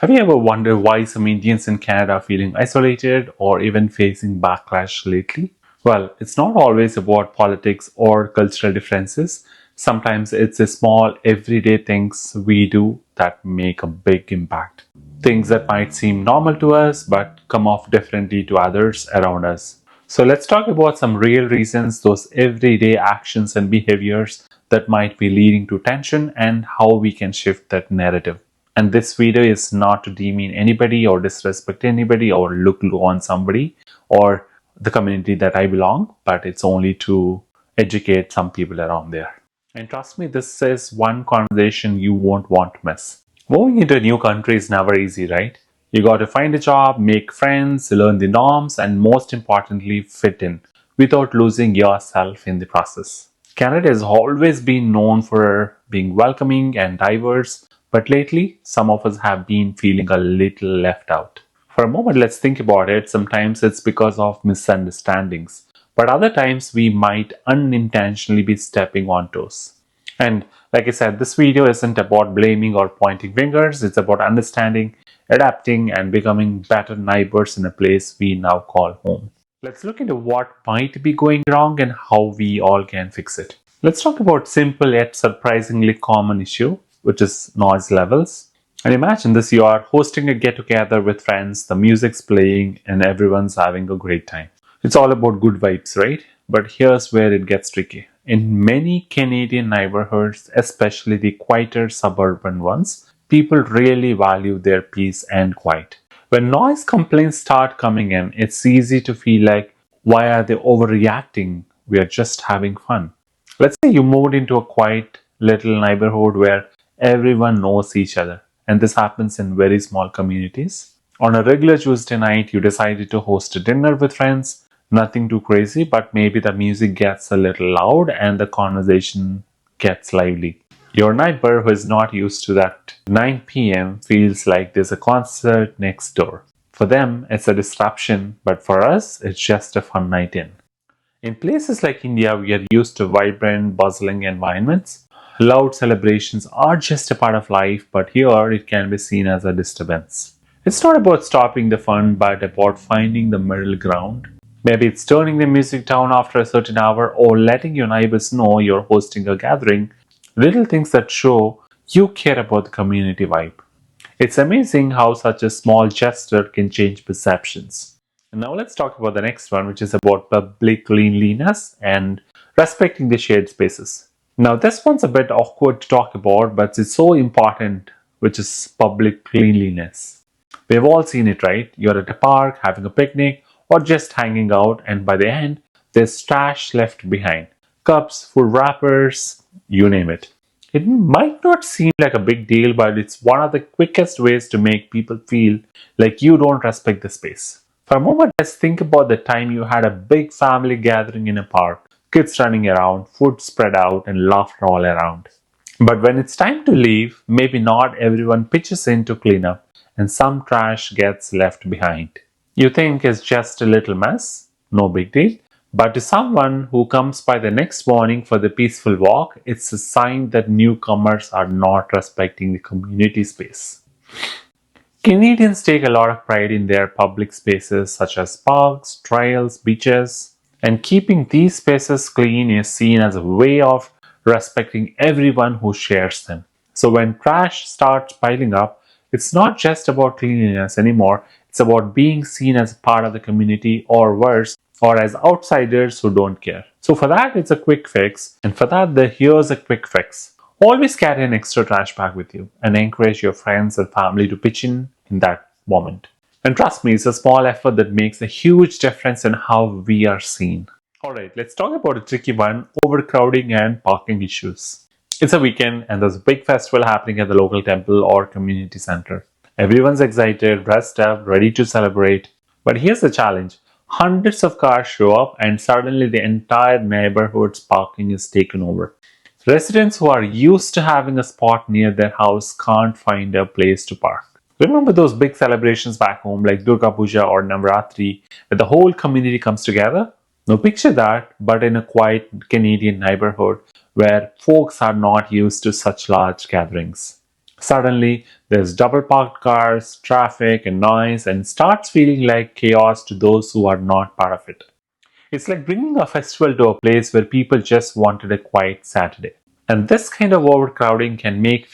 Have you ever wondered why some Indians in Canada are feeling isolated or even facing backlash lately? Well, it's not always about politics or cultural differences. Sometimes it's the small everyday things we do that make a big impact. Things that might seem normal to us but come off differently to others around us. So let's talk about some real reasons, those everyday actions and behaviors that might be leading to tension and how we can shift that narrative. And this video is not to demean anybody or disrespect anybody or look low on somebody or the community that I belong, but it's only to educate some people around there. And trust me, this is one conversation you won't want to miss. Moving into a new country is never easy, right? You got to find a job, make friends, learn the norms, and most importantly, fit in without losing yourself in the process. Canada has always been known for being welcoming and diverse, but lately, some of us have been feeling a little left out. For a moment, let's think about it. Sometimes it's because of misunderstandings, but other times we might unintentionally be stepping on toes. And like I said, this video isn't about blaming or pointing fingers, it's about understanding, adapting, and becoming better neighbors in a place we now call home. Let's look into what might be going wrong and how we all can fix it. Let's talk about simple yet surprisingly common issue, which is noise levels. And imagine this, you are hosting a get together with friends, the music's playing, and everyone's having a great time. It's all about good vibes, right? But here's where it gets tricky. In many Canadian neighborhoods, especially the quieter suburban ones, people really value their peace and quiet. When noise complaints start coming in, it's easy to feel like, why are they overreacting? We are just having fun. Let's say you moved into a quiet little neighborhood where everyone knows each other, and this happens in very small communities. On a regular Tuesday night, you decided to host a dinner with friends. Nothing too crazy, but maybe the music gets a little loud and the conversation gets lively. Your neighbor who is not used to that 9 p.m. feels like there's a concert next door. For them, it's a disruption, but for us, it's just a fun night in. In places like India, we are used to vibrant, bustling environments. Loud celebrations are just a part of life, but here it can be seen as a disturbance. It's not about stopping the fun, but about finding the middle ground. Maybe it's turning the music down after a certain hour or letting your neighbors know you're hosting a gathering. Little things that show you care about the community vibe. It's amazing how such a small gesture can change perceptions. And now let's talk about the next one, which is about public cleanliness and respecting the shared spaces. Now, this one's a bit awkward to talk about, but it's so important, which is public cleanliness. We've all seen it, right? You're at a park, having a picnic, or just hanging out, and by the end, there's trash left behind. Cups, food wrappers, you name it. It might not seem like a big deal, but it's one of the quickest ways to make people feel like you don't respect the space. For a moment, let's think about the time you had a big family gathering in a park, kids running around, food spread out, and laughter all around. But when it's time to leave, maybe not everyone pitches in to clean up, and some trash gets left behind. You think it's just a little mess, no big deal. But to someone who comes by the next morning for the peaceful walk, it's a sign that newcomers are not respecting the community space. Canadians take a lot of pride in their public spaces such as parks, trails, beaches, and keeping these spaces clean is seen as a way of respecting everyone who shares them. So when trash starts piling up, it's not just about cleanliness anymore, it's about being seen as part of the community or worse, or as outsiders who don't care. So for that, it's a quick fix. And for that, here's a quick fix. Always carry an extra trash bag with you and encourage your friends and family to pitch in that moment. And trust me, it's a small effort that makes a huge difference in how we are seen. Alright, let's talk about a tricky one, overcrowding and parking issues. It's a weekend and there's a big festival happening at the local temple or community center. Everyone's excited, dressed up, ready to celebrate. But here's the challenge. Hundreds of cars show up and suddenly the entire neighborhood's parking is taken over. Residents who are used to having a spot near their house can't find a place to park. Remember those big celebrations back home like Durga Puja or Navratri where the whole community comes together? Now picture that, but in a quiet Canadian neighborhood where folks are not used to such large gatherings. Suddenly, there's double parked cars, traffic, and noise, and it starts feeling like chaos to those who are not part of it. It's like bringing a festival to a place where people just wanted a quiet Saturday. And this kind of overcrowding can make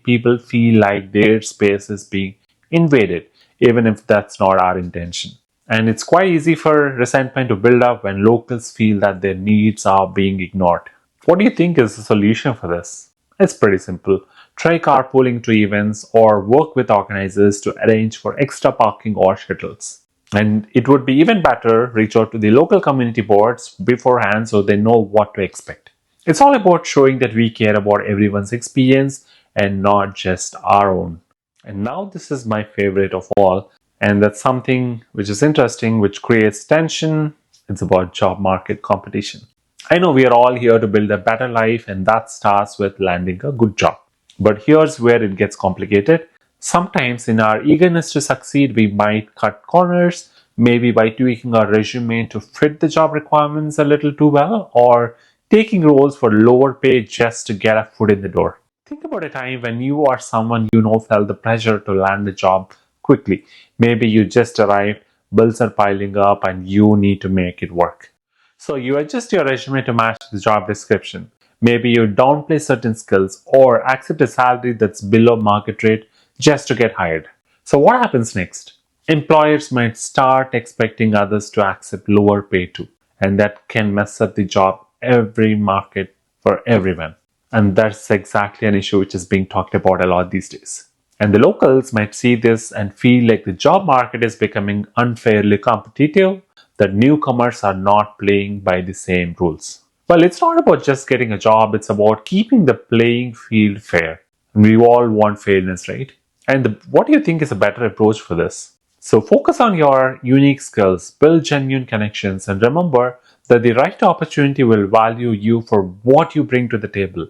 people feel like their space is being invaded, even if that's not our intention. And it's quite easy for resentment to build up when locals feel that their needs are being ignored. What do you think is the solution for this? It's pretty simple. Try carpooling to events or work with organizers to arrange for extra parking or shuttles. And it would be even better, reach out to the local community boards beforehand so they know what to expect. It's all about showing that we care about everyone's experience and not just our own. And now, this is my favorite of all, and that's something which is interesting, which creates tension. It's about job market competition. I know we are all here to build a better life, and that starts with landing a good job. But here's where it gets complicated. Sometimes, in our eagerness to succeed, we might cut corners, maybe by tweaking our resume to fit the job requirements a little too well, or taking roles for lower pay just to get a foot in the door. Think about a time when you or someone you know felt the pressure to land a job quickly. Maybe you just arrived, bills are piling up, and you need to make it work. So you adjust your resume to match the job description. Maybe you downplay certain skills or accept a salary that's below market rate just to get hired. So what happens next? Employers might start expecting others to accept lower pay too, and that can mess up the job every market for everyone. And that's exactly an issue which is being talked about a lot these days. And the locals might see this and feel like the job market is becoming unfairly competitive, that newcomers are not playing by the same rules. Well, it's not about just getting a job, it's about keeping the playing field fair. And we all want fairness, right? And what do you think is a better approach for this? So focus on your unique skills, build genuine connections, and remember that the right opportunity will value you for what you bring to the table.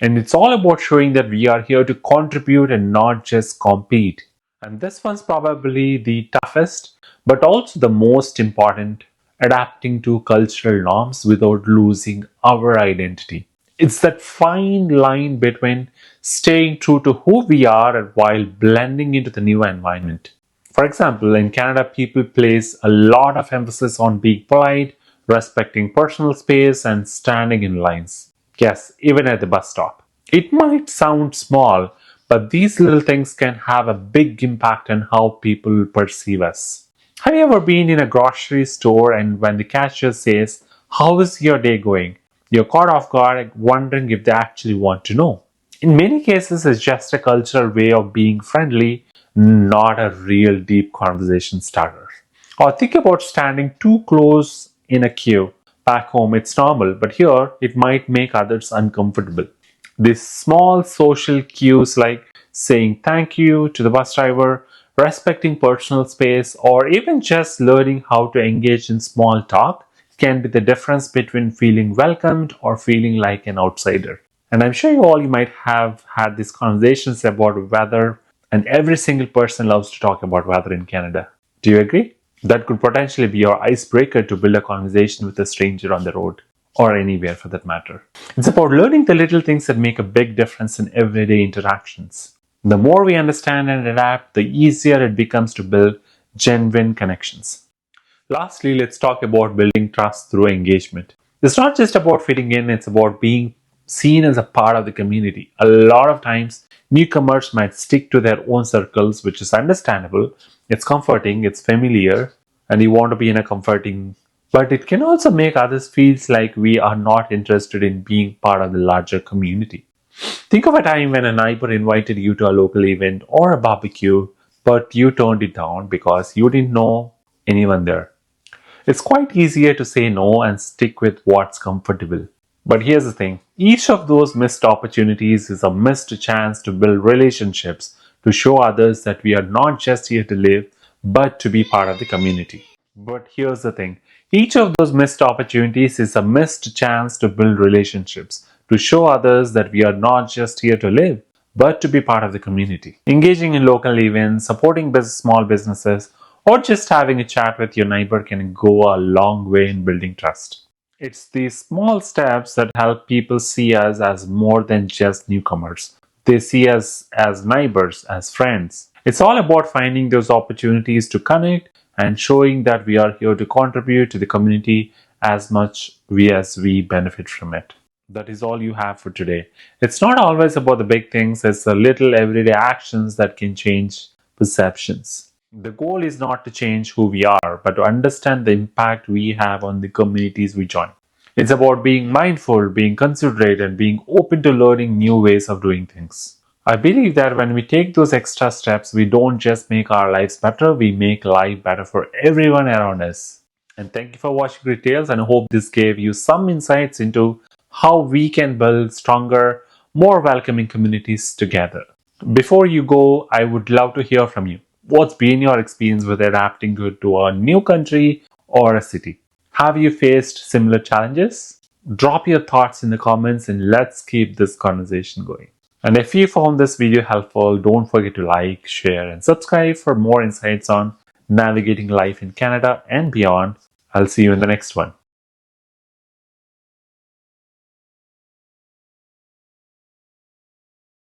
And it's all about showing that we are here to contribute and not just compete. And this one's probably the toughest, but also the most important, adapting to cultural norms without losing our identity. It's that fine line between staying true to who we are and while blending into the new environment. For example, in Canada, people place a lot of emphasis on being polite, respecting personal space, and standing in lines. Yes, even at the bus stop. It might sound small, but these little things can have a big impact on how people perceive us. Have you ever been in a grocery store and when the cashier says, "How is your day going?" you're caught off guard wondering if they actually want to know? In many cases, it's just a cultural way of being friendly, not a real deep conversation starter. Or think about standing too close in a queue. Back home, it's normal, but here it might make others uncomfortable. These small social cues like saying thank you to the bus driver, respecting personal space, or even just learning how to engage in small talk can be the difference between feeling welcomed or feeling like an outsider. And I'm sure you might have had these conversations about weather, and every single person loves to talk about weather in Canada. Do you agree? That could potentially be your icebreaker to build a conversation with a stranger on the road, or anywhere for that matter. It's about learning the little things that make a big difference in everyday interactions. The more we understand and adapt, the easier it becomes to build genuine connections. Lastly, let's talk about building trust through engagement. It's not just about fitting in, it's about being seen as a part of the community. A lot of times, newcomers might stick to their own circles, which is understandable. It's comforting, it's familiar, and you want to be in a comforting. But it can also make others feel like we are not interested in being part of the larger community. Think of a time when a neighbor invited you to a local event or a barbecue, but you turned it down because you didn't know anyone there. It's quite easier to say no and stick with what's comfortable. But here's the thing, each of those missed opportunities is a missed chance to build relationships, to show others that we are not just here to live, but to be part of the community. But here's the thing, each of those missed opportunities is a missed chance to build relationships, to show others that we are not just here to live, but to be part of the community. Engaging in local events, supporting small businesses, or just having a chat with your neighbor can go a long way in building trust. It's these small steps that help people see us as more than just newcomers. They see us as neighbors, as friends. It's all about finding those opportunities to connect and showing that we are here to contribute to the community as much as we benefit from it. That is all you have for today. It's not always about the big things, it's the little everyday actions that can change perceptions. The goal is not to change who we are, but to understand the impact we have on the communities we join. It's about being mindful, being considerate, and being open to learning new ways of doing things. I believe that when we take those extra steps, we don't just make our lives better, we make life better for everyone around us. And thank you for watching Retails, and I hope this gave you some insights into how we can build stronger, more welcoming communities together. Before you go, I would love to hear from you. What's been your experience with adapting to a new country or a city? Have you faced similar challenges? Drop your thoughts in the comments and let's keep this conversation going. And if you found this video helpful, don't forget to like, share, and subscribe for more insights on navigating life in Canada and beyond. I'll see you in the next one.